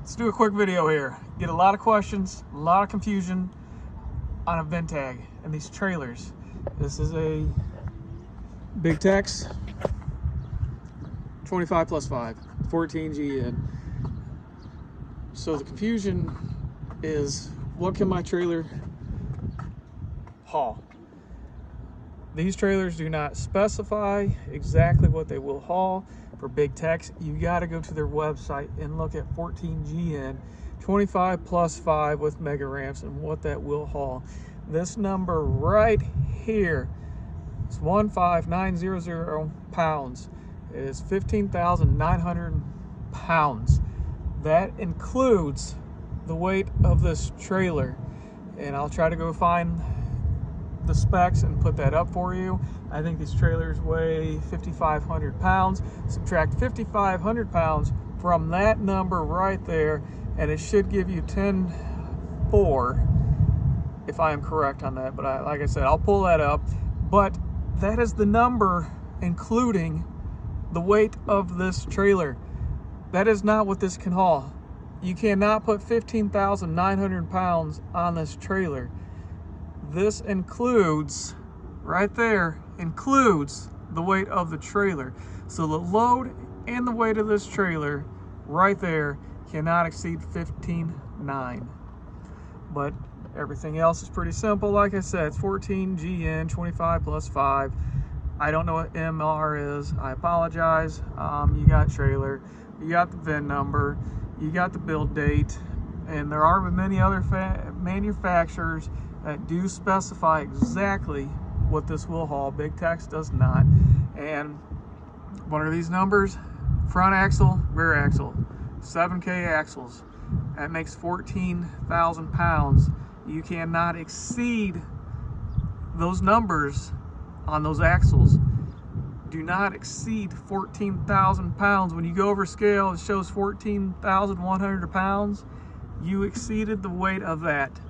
Let's do a quick video here. Get a lot of questions, a lot of confusion on a VIN tag and these trailers. This is a Big Tex 25 plus 5, 14 GN. So the confusion is, what can my trailer haul? These trailers do not specify exactly what they will haul. For Big Tex, you got to go to their website and look at 14 GN 25 plus 5 with mega ramps and what that will haul. This number right here is 15900 pounds. It is 15,900 pounds. That includes the weight of this trailer, and I'll try to go find the specs and put that up for you. I think these trailers weigh 5,500 pounds. Subtract 5,500 pounds from that number right there, and it should give you 10.4 if I am correct on that. But like I said, I'll pull that up. But that is the number including the weight of this trailer. That is not what this can haul. You cannot put 15,900 pounds on this trailer. This includes, right there, includes the weight of the trailer. So the load and the weight of this trailer right there cannot exceed 15.9. But everything else is pretty simple. Like I said, it's 14 GN 25 plus 5. I don't know what MR is. I apologize. You got trailer, you got the VIN number, you got the build date, and there are many other manufacturers that do specify exactly what this will haul. Big Tex does not. And what are these numbers? Front axle, rear axle, 7K axles. That makes 14,000 pounds. You cannot exceed those numbers on those axles. Do not exceed 14,000 pounds. When you go over scale, it shows 14,100 pounds. You exceeded the weight of that.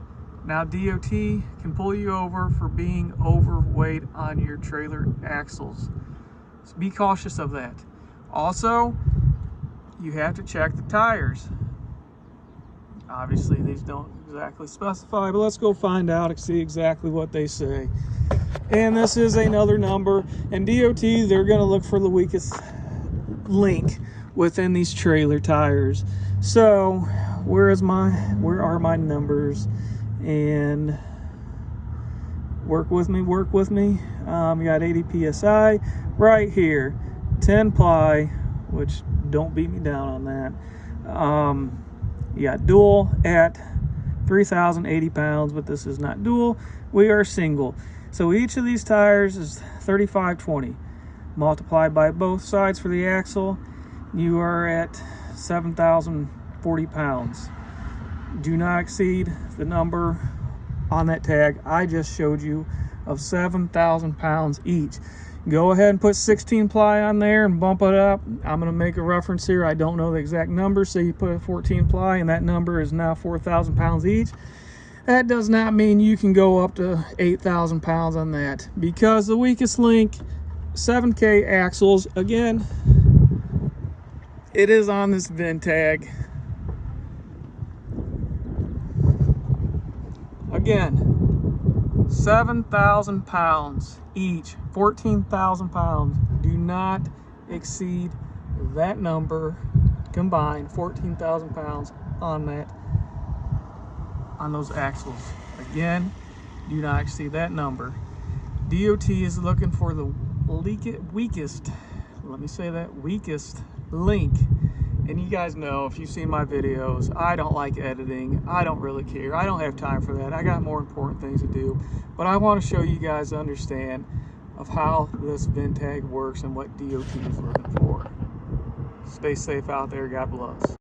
Now DOT can pull you over for being overweight on your trailer axles. So be cautious of that. Also, you have to check the tires. Obviously these don't exactly specify, but let's go find out and see exactly what they say. And this is another number, and DOT, they're going to look for the weakest link within these trailer tires. So where are my numbers? And work with me. You got 80 psi right here, 10 ply, which don't beat me down on that. You got dual at 3,080 pounds, but this is not dual. We are single. So each of these tires is 3520. Multiplied by both sides for the axle, you are at 7,040 pounds. Do not exceed the number on that tag I just showed you of 7,000 pounds each. Go ahead and put 16 ply on there and bump it up. I'm going to make a reference here. I don't know the exact number, so you put a 14 ply and that number is now 4,000 pounds each. That does not mean you can go up to 8,000 pounds on that, because the weakest link, 7K axles, again, it is on this VIN tag. Again, 7,000 pounds each, 14,000 pounds. Do not exceed that number combined, 14,000 pounds on that, on those axles. Again, do not exceed that number. DOT is looking for the weakest, let me say that, weakest link. And you guys know, if you've seen my videos, I don't like editing. I don't really care. I don't have time for that. I got more important things to do. But I want to show you guys to understand of how this VIN tag works and what DOT is looking for. Stay safe out there. God bless.